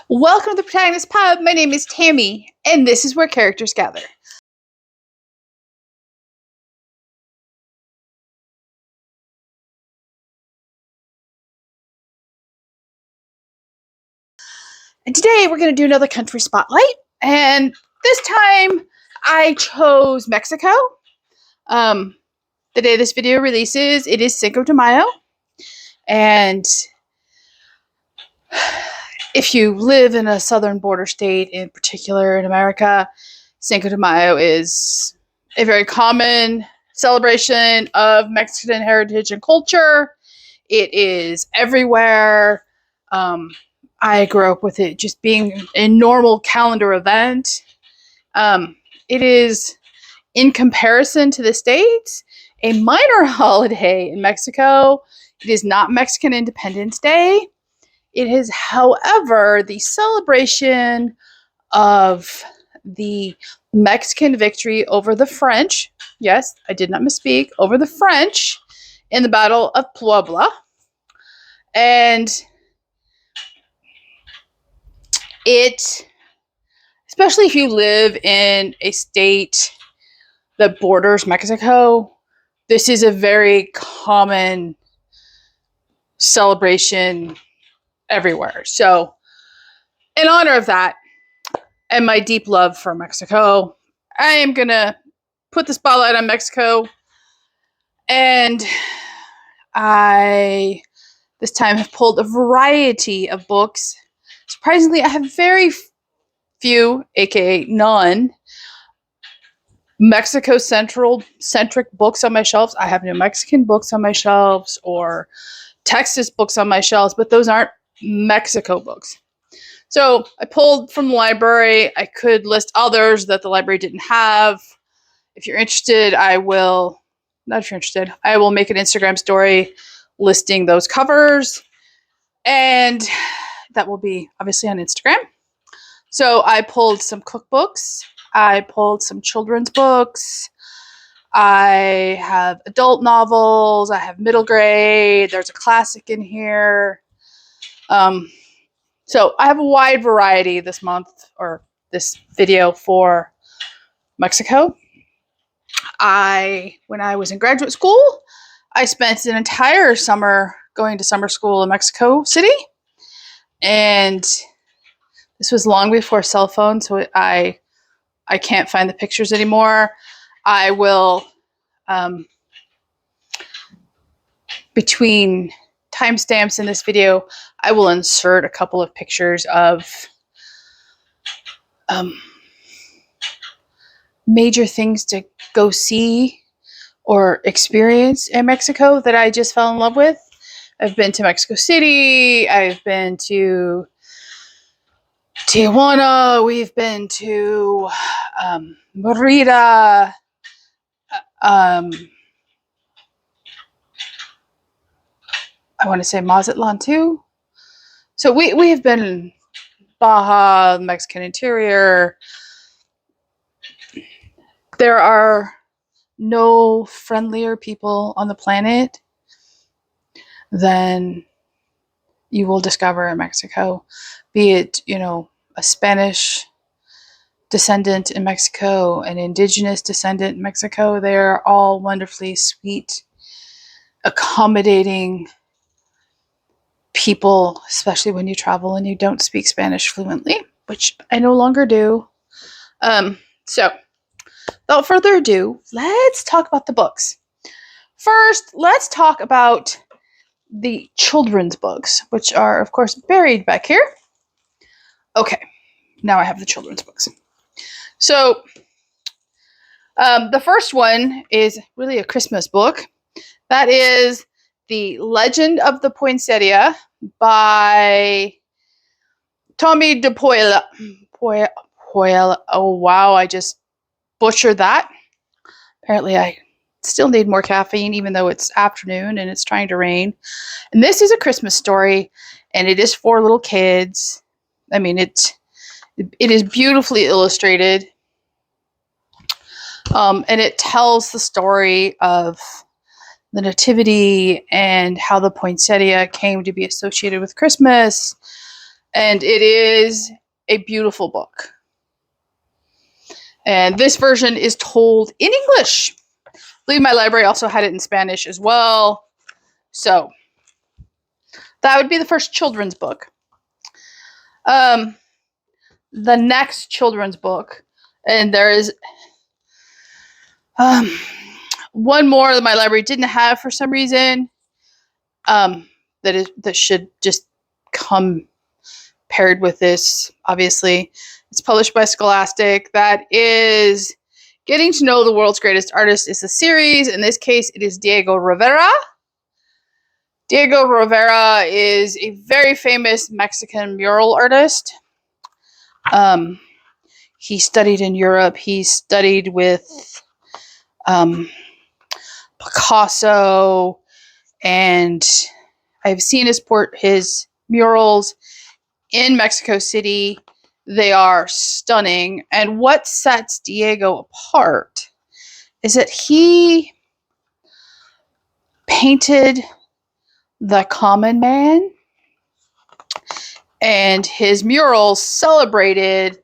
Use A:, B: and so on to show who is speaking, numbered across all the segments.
A: Welcome to the Protagonist Pub. My name is Tammy, and this is where characters gather. And today we're going to do another country spotlight, and this time I chose Mexico. The day this video releases, it is Cinco de Mayo, and if you live in a southern border state, in particular in America, Cinco de Mayo is a very common celebration of Mexican heritage and culture. It is everywhere. I grew up with it just being a normal calendar event. It is, in comparison to the States, a minor holiday in Mexico. It is not Mexican Independence Day. It is, however, the celebration of the Mexican victory over the French. Yes, I did not misspeak. Over the French in the Battle of Puebla. And it, especially if you live in a state that borders Mexico, this is a very common celebration everywhere. So, in honor of that and my deep love for Mexico, I am going to put the spotlight on Mexico. And I, this time, have pulled a variety of books. Surprisingly, I have very few, aka none, Mexico-centric books on my shelves. I have no Mexican books on my shelves or Texas books on my shelves, but those aren't Mexico books. So I pulled from the library. I could list others that the library didn't have. If you're interested, I will make an Instagram story listing those covers. And that will be obviously on Instagram. So I pulled some cookbooks. I pulled some children's books. I have adult novels. I have middle grade. There's a classic in here. So I have a wide variety this month, or this video, for Mexico. When I was in graduate school, I spent an entire summer going to summer school in Mexico City. And this was long before cell phones, so I can't find the pictures anymore. I will, between timestamps in this video, I will insert a couple of pictures of major things to go see or experience in Mexico that I just fell in love with. I've been to Mexico City. I've been to Tijuana. We've been to Mérida. I want to say Mazatlan too. So we have been in Baja, Mexican interior. There are no friendlier people on the planet than you will discover in Mexico. Be it, a Spanish descendant in Mexico, an indigenous descendant in Mexico. They are all wonderfully sweet, accommodating people, especially when you travel and you don't speak Spanish fluently, which I no longer do. So, without further ado, let's talk about the books. First, let's talk about the children's books, which are, of course, buried back here. Okay, now I have the children's books. So, the first one is really a Christmas book. That is The Legend of the Poinsettia by Tommy de Puebla. Oh, wow, I just butchered that. Apparently, I still need more caffeine, even though it's afternoon and it's trying to rain. And this is a Christmas story, and it is for little kids. I mean, it is beautifully illustrated. And it tells the story of the Nativity and how the poinsettia came to be associated with Christmas. And it is a beautiful book. And this version is told in English. I believe my library also had it in Spanish as well. So that would be the first children's book. The next children's book, and there is one more that my library didn't have for some reason, that should just come paired with this, obviously. It's published by Scholastic. That is Getting to Know the World's Greatest Artist is a series. In this case, it is Diego Rivera. Diego Rivera is a very famous Mexican mural artist. He studied in Europe. He studied with Picasso, and I've seen his murals in Mexico City. They are stunning. And what sets Diego apart is that he painted the common man, and his murals celebrated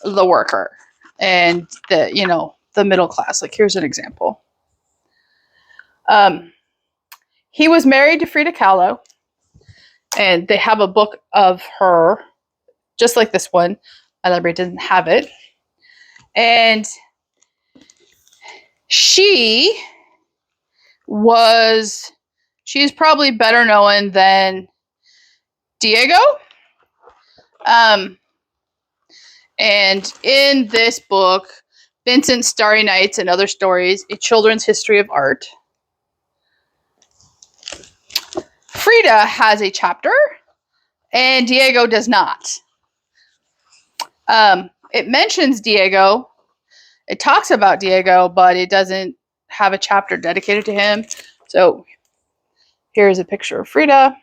A: the worker and the middle class. Like, here's an example. He was married to Frida Kahlo, and they have a book of her, just like this one. My library didn't have it. And she's probably better known than Diego. And in this book, Vincent's Starry Nights and Other Stories, A Children's History of Art, Frida has a chapter, and Diego does not. It mentions Diego. It talks about Diego, but it doesn't have a chapter dedicated to him. So here's a picture of Frida.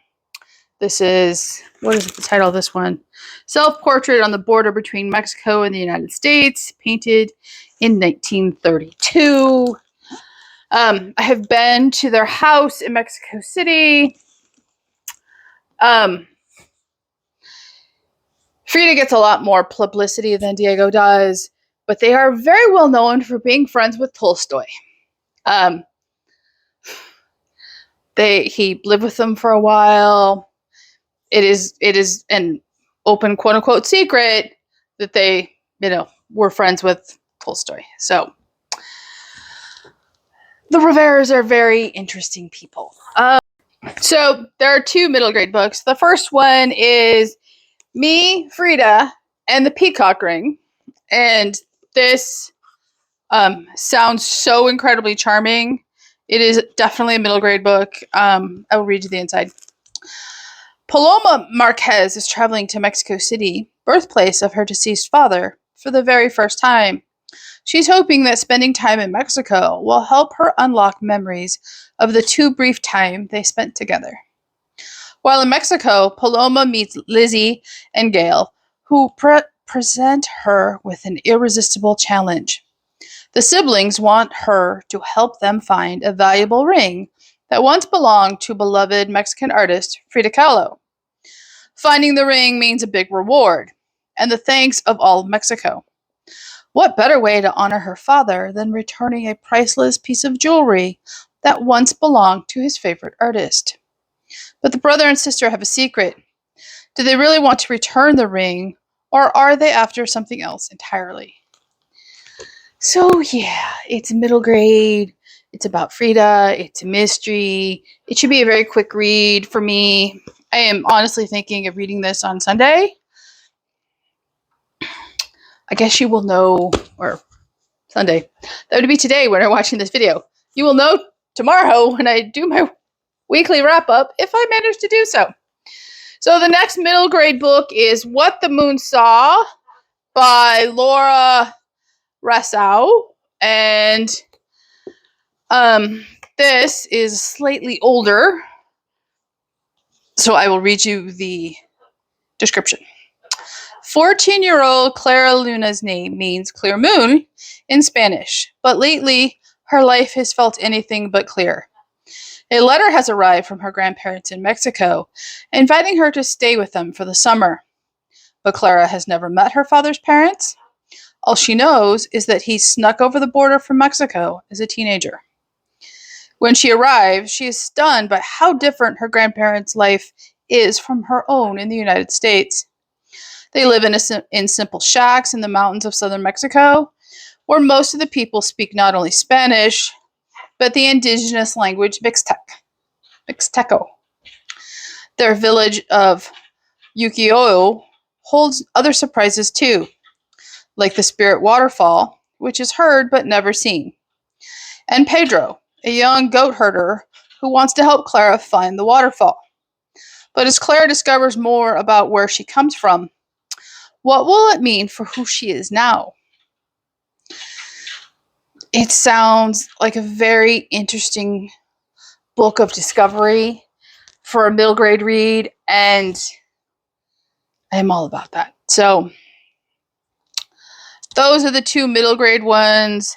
A: This is, what is the title of this one? Self-Portrait on the Border Between Mexico and the United States, painted in 1932. I have been to their house in Mexico City. Frida gets a lot more publicity than Diego does, but they are very well known for being friends with Tolstoy. He lived with them for a while. It is an open quote unquote secret that they, were friends with Tolstoy. So the Riveras are very interesting people. So there are two middle grade books. The first one is Me, Frida, and the Peacock Ring. And this sounds so incredibly charming. It is definitely a middle grade book. I will read you the inside. Paloma Marquez is traveling to Mexico City, birthplace of her deceased father, for the very first time. She's hoping that spending time in Mexico will help her unlock memories of the too brief time they spent together. While in Mexico, Paloma meets Lizzie and Gail, who present her with an irresistible challenge. The siblings want her to help them find a valuable ring that once belonged to beloved Mexican artist Frida Kahlo. Finding the ring means a big reward, and the thanks of all of Mexico. What better way to honor her father than returning a priceless piece of jewelry that once belonged to his favorite artist? But the brother and sister have a secret. Do they really want to return the ring, or are they after something else entirely? So yeah, it's middle grade. It's about Frida. It's a mystery. It should be a very quick read for me. I am honestly thinking of reading this on Sunday. I guess you will know, or Sunday. That would be today when I'm watching this video. You will know tomorrow when I do my weekly wrap-up if I manage to do so. So the next middle grade book is What the Moon Saw by Laura Rassau. And this is slightly older, so I will read you the description. 14-year-old Clara Luna's name means clear moon in Spanish, but lately her life has felt anything but clear. A letter has arrived from her grandparents in Mexico, inviting her to stay with them for the summer. But Clara has never met her father's parents. All she knows is that he snuck over the border from Mexico as a teenager. When she arrives, she is stunned by how different her grandparents' life is from her own in the United States. They live in simple shacks in the mountains of southern Mexico, where most of the people speak not only Spanish, but the indigenous language Mixteco. Their village of Ukiyo holds other surprises too, like the Spirit Waterfall, which is heard but never seen, and Pedro, a young goat herder who wants to help Clara find the waterfall. But as Clara discovers more about where she comes from, what will it mean for who she is now? It sounds like a very interesting book of discovery for a middle grade read, and I'm all about that. So those are the two middle grade ones.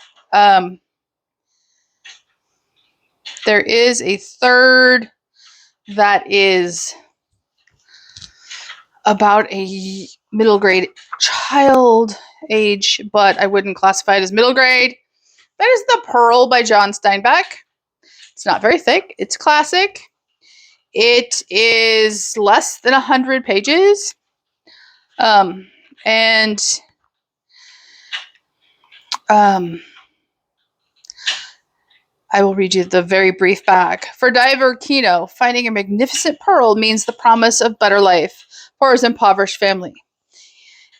A: There is a third that is about a middle grade child age, but I wouldn't classify it as middle grade. That is The Pearl by John Steinbeck. It's not very thick. It's classic. It is less than 100 pages. And I will read you the very brief back. For diver Kino, finding a magnificent pearl means the promise of better life for his impoverished family.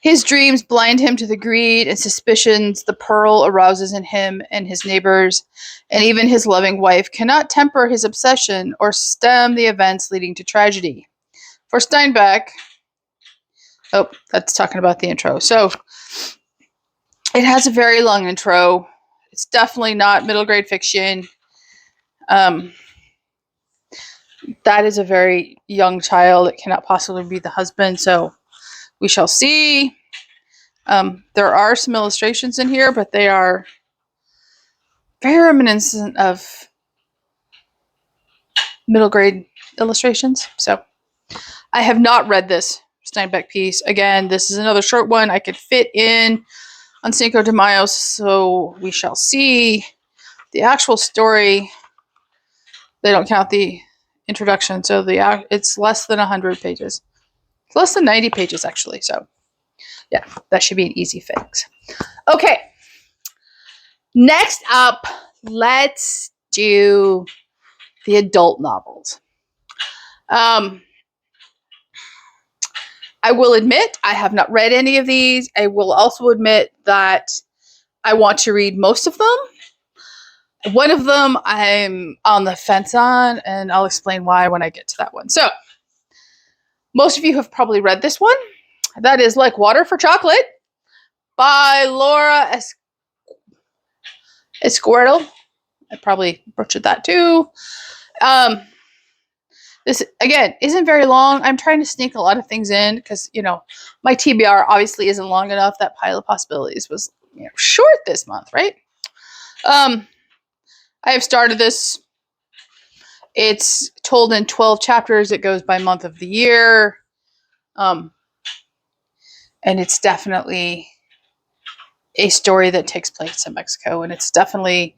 A: His dreams blind him to the greed and suspicions the pearl arouses in him and his neighbors, and even his loving wife cannot temper his obsession or stem the events leading to tragedy. For Steinbeck, that's talking about the intro. So it has a very long intro. It's definitely not middle grade fiction. That is a very young child. It cannot possibly be the husband. So we shall see. There are some illustrations in here, but they are very reminiscent of middle grade illustrations. So I have not read this Steinbeck piece. Again, this is another short one I could fit in on Cinco de Mayo, so we shall see. The actual story, they don't count the introduction, so it's less than 100 pages. It's less than 90 pages, actually, so yeah, that should be an easy fix. Okay, next up, let's do the adult novels. I will admit I have not read any of these. I will also admit that I want to read most of them. One of them I'm on the fence on, and I'll explain why when I get to that one. So, most of you have probably read this one. That is Like Water for Chocolate by Laura Esquerdo. I probably butchered that too. This, again, isn't very long. I'm trying to sneak a lot of things in because, my TBR obviously isn't long enough. That Pile of Possibilities was short this month, right? I have started this. It's told in 12 chapters. It goes by month of the year. And it's definitely a story that takes place in Mexico. And it's definitely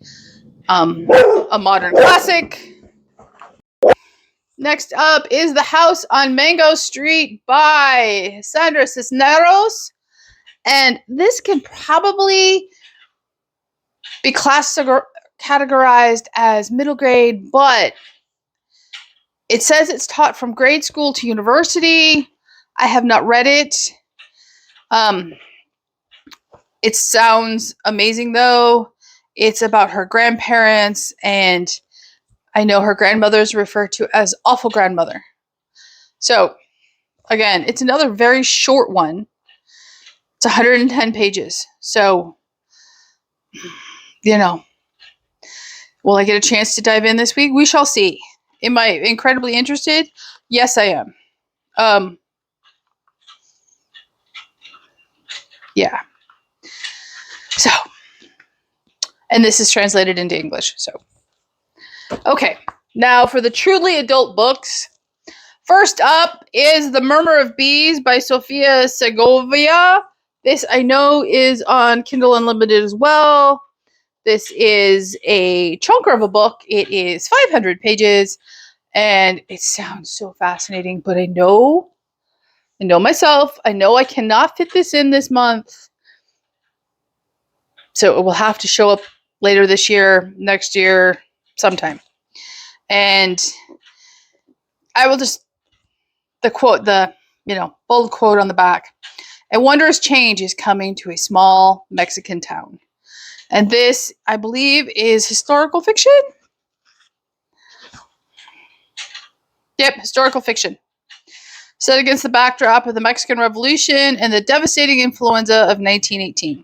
A: a modern classic. Next up is The House on Mango Street by Sandra Cisneros. And this can probably be categorized as middle grade, but it says it's taught from grade school to university. I have not read it. It sounds amazing, though. It's about her grandparents, and I know her grandmother is referred to as awful grandmother. So, again, it's another very short one. It's 110 pages. So, will I get a chance to dive in this week? We shall see. Am I incredibly interested? Yes, I am. Yeah. So, and this is translated into English. So, okay. Now for the truly adult books. First up is The Murmur of Bees by Sofia Segovia. This I know is on Kindle Unlimited as well. This is a chunker of a book. It is 500 pages, and it sounds so fascinating, but I know myself. I know I cannot fit this in this month. So it will have to show up later this year, next year, sometime. And I will just, bold quote on the back. A wondrous change is coming to a small Mexican town. And this, I believe, is historical fiction. Yep, historical fiction. Set against the backdrop of the Mexican Revolution and the devastating influenza of 1918.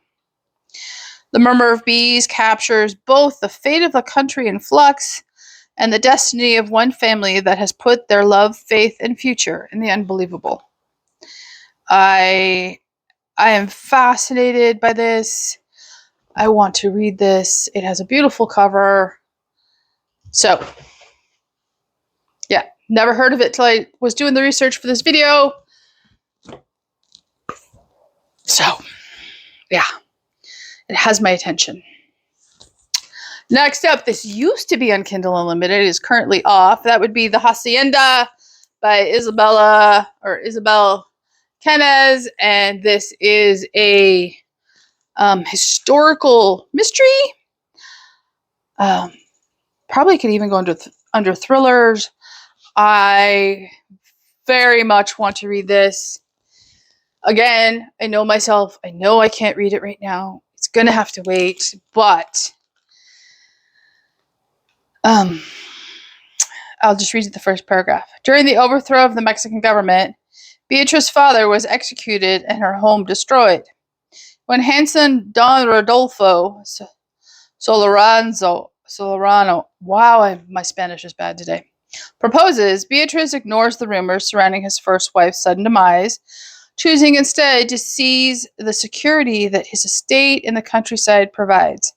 A: The Murmur of Bees captures both the fate of the country in flux and the destiny of one family that has put their love, faith, and future in the unbelievable. I am fascinated by this. I want to read this. It has a beautiful cover. So, yeah, never heard of it till I was doing the research for this video. So, yeah, it has my attention. Next up, this used to be on Kindle Unlimited. It is currently off. That would be The Hacienda by Isabel Canez. And this is a historical mystery. Probably could even go under thrillers. I very much want to read this. Again, I know myself. I know I can't read it right now. It's going to have to wait. But I'll just read the first paragraph. During the overthrow of the Mexican government, Beatrice's father was executed and her home destroyed. When handsome Don Rodolfo Solorano, wow, my Spanish is bad today, proposes, Beatrice ignores the rumors surrounding his first wife's sudden demise, choosing instead to seize the security that his estate in the countryside provides.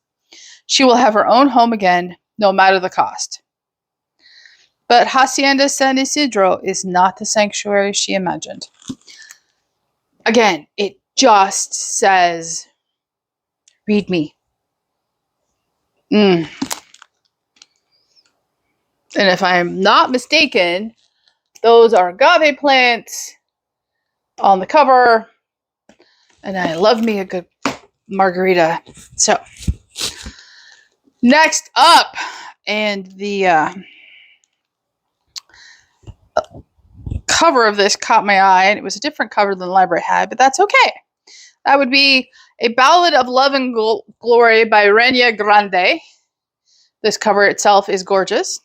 A: She will have her own home again, no matter the cost. But Hacienda San Isidro is not the sanctuary she imagined. Again, it just says, read me. And if I'm not mistaken, those are agave plants on the cover. And I love me a good margarita. So, next up, and the cover of this caught my eye, and it was a different cover than the library had, but that's okay. That would be A Ballot of Love and Glory by Renia Grande. This cover itself is gorgeous.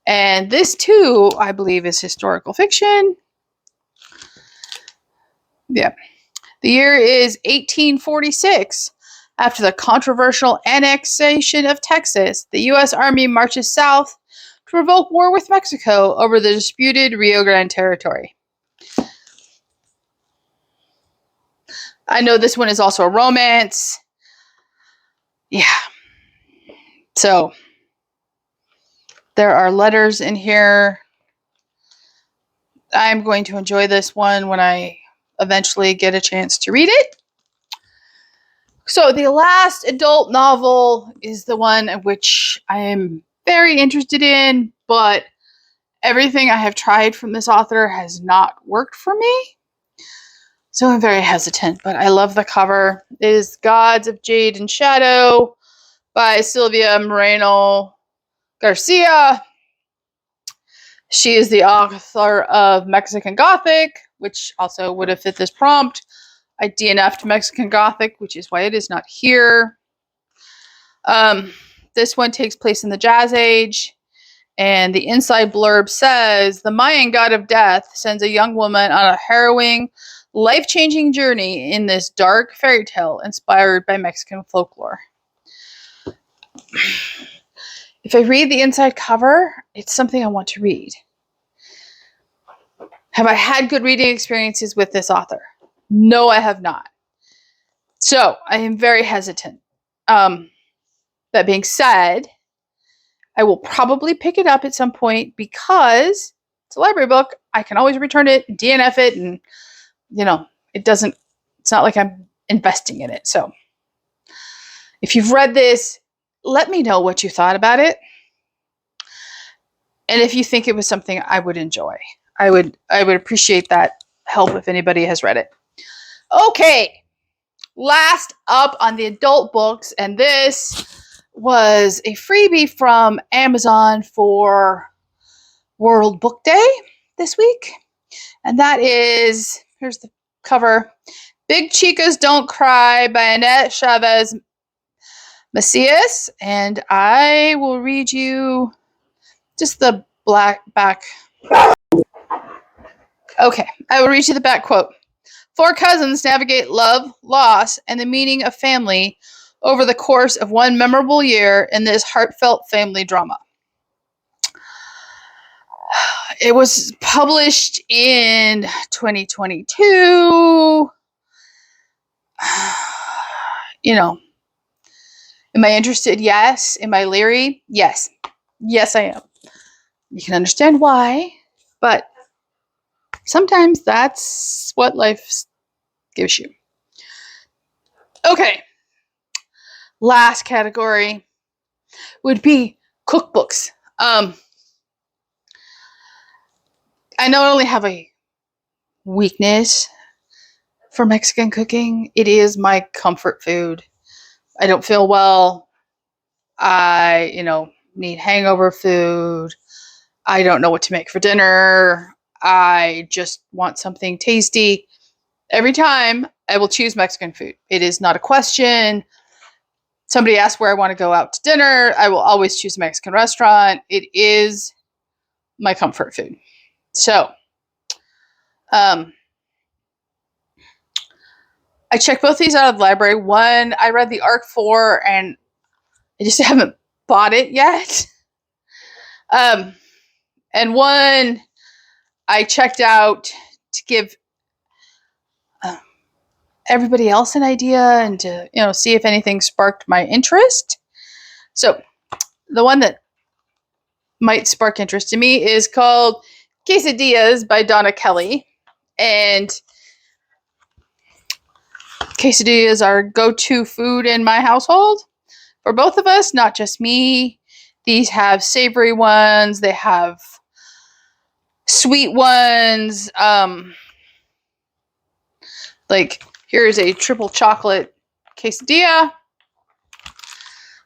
A: And this, too, I believe, is historical fiction. Yeah. The year is 1846. After the controversial annexation of Texas, the U.S. Army marches south to provoke war with Mexico over the disputed Rio Grande territory. I know this one is also a romance. Yeah. So, there are letters in here. I'm going to enjoy this one when I eventually get a chance to read it. So, the last adult novel is the one which I am very interested in, but everything I have tried from this author has not worked for me. So I'm very hesitant, but I love the cover. It is Gods of Jade and Shadow by Silvia Moreno Garcia. She is the author of Mexican Gothic, which also would have fit this prompt. I DNF'd Mexican Gothic, which is why it is not here. This one takes place in the Jazz Age, and the inside blurb says, the Mayan god of death sends a young woman on a harrowing, life-changing journey in this dark fairy tale inspired by Mexican folklore. If I read the inside cover, it's something I want to read. Have I had good reading experiences with this author? No, I have not. So, I am very hesitant. That being said, I will probably pick it up at some point because it's a library book. I can always return it, DNF it, and it's not like I'm investing in it. So if you've read this, let me know what you thought about it. And if you think it was something I would enjoy, I would appreciate that help if anybody has read it. Okay, last up on the adult books, and this was a freebie from Amazon for World Book Day this week. And that is, here's the cover, Big Chicas Don't Cry by Annette Chavez Macias. And I will read you just the black back. Okay, I will read you the back quote. 4 cousins navigate love, loss, and the meaning of family over the course of one memorable year in this heartfelt family drama. It was published in 2022. Am I interested? Yes. Am I leery? Yes. Yes, I am. You can understand why, but sometimes that's what life gives you. Okay. Last category would be cookbooks. I not only have a weakness for Mexican cooking, it is my comfort food. I don't feel well. I, need hangover food. I don't know what to make for dinner. I just want something tasty. Every time I will choose Mexican food. It is not a question. Somebody asks where I want to go out to dinner. I will always choose a Mexican restaurant. It is my comfort food. So, I checked both these out of the library. One, I read the ARC 4 and I just haven't bought it yet. And one I checked out to give everybody else an idea and to, see if anything sparked my interest. So the one that might spark interest in me is called Quesadillas by Donna Kelly. And quesadillas are go-to food in my household for both of us, not just me. These have savory ones. They have sweet ones. Like here's a triple chocolate quesadilla,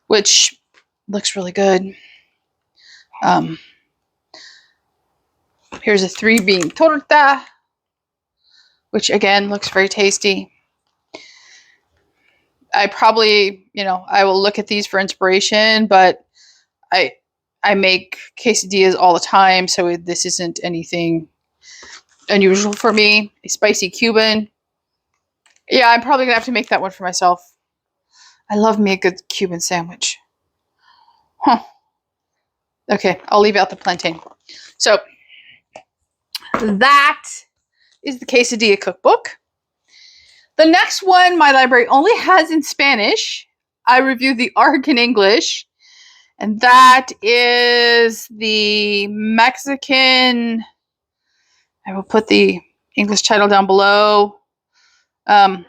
A: which looks really good. Here's a 3-bean torta, which again looks very tasty. I probably, I will look at these for inspiration, but I make quesadillas all the time, so this isn't anything unusual for me. A spicy Cuban. Yeah, I'm probably going to have to make that one for myself. I love me a good Cuban sandwich. Huh. Okay, I'll leave out the plantain. So, that is the quesadilla cookbook. The next one my library only has in Spanish. I reviewed the ARC in English. And that is the Mexican, I will put the English title down below. The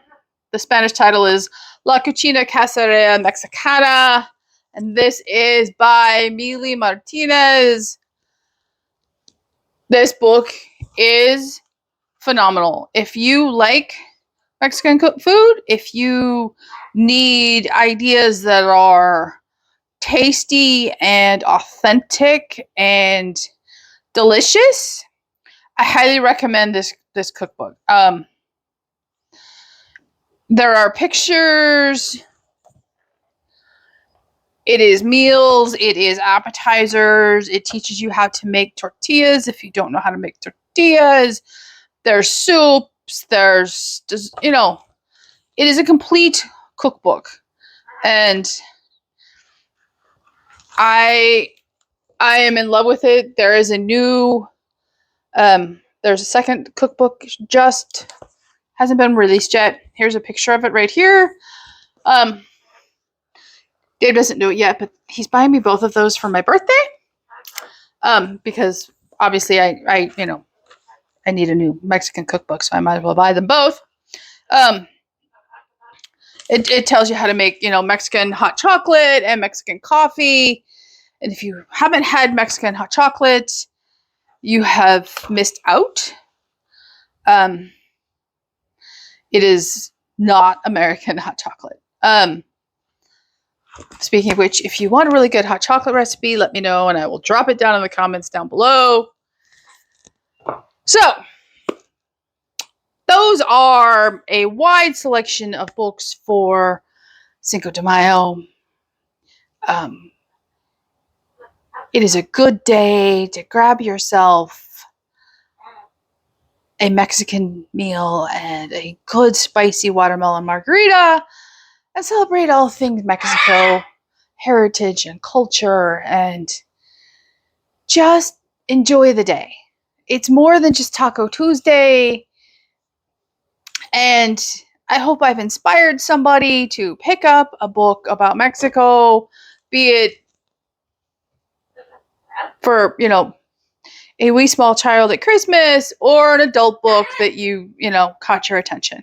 A: Spanish title is La Cocina Casera Mexicana. And this is by Mili Martinez. This book is phenomenal. If you like Mexican food, if you need ideas that are tasty and authentic and delicious, I highly recommend this cookbook. There are pictures. It is meals. It is appetizers. It teaches you how to make tortillas if you don't know how to make tortillas. There's soups. There's, it is a complete cookbook. And I am in love with it. There is a new, there's a second cookbook just hasn't been released yet. Here's a picture of it right here. Dave doesn't know it yet, but he's buying me both of those for my birthday. Because obviously I need a new Mexican cookbook, so I might as well buy them both. It tells you how to make, Mexican hot chocolate and Mexican coffee. And if you haven't had Mexican hot chocolate, you have missed out. It is not American hot chocolate. Speaking of which, if you want a really good hot chocolate recipe, let me know and I will drop it down in the comments down below. So, those are a wide selection of books for Cinco de Mayo. It is a good day to grab yourself a Mexican meal and a good spicy watermelon margarita and celebrate all things Mexico, heritage and culture, and just enjoy the day. It's more than just Taco Tuesday. And I hope I've inspired somebody to pick up a book about Mexico, be it for, a wee small child at Christmas or an adult book that caught your attention.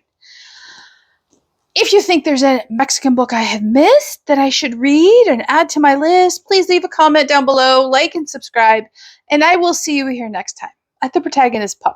A: If you think there's a Mexican book I have missed that I should read and add to my list, please leave a comment down below, like and subscribe, and I will see you here next time at the Protagonist Pub.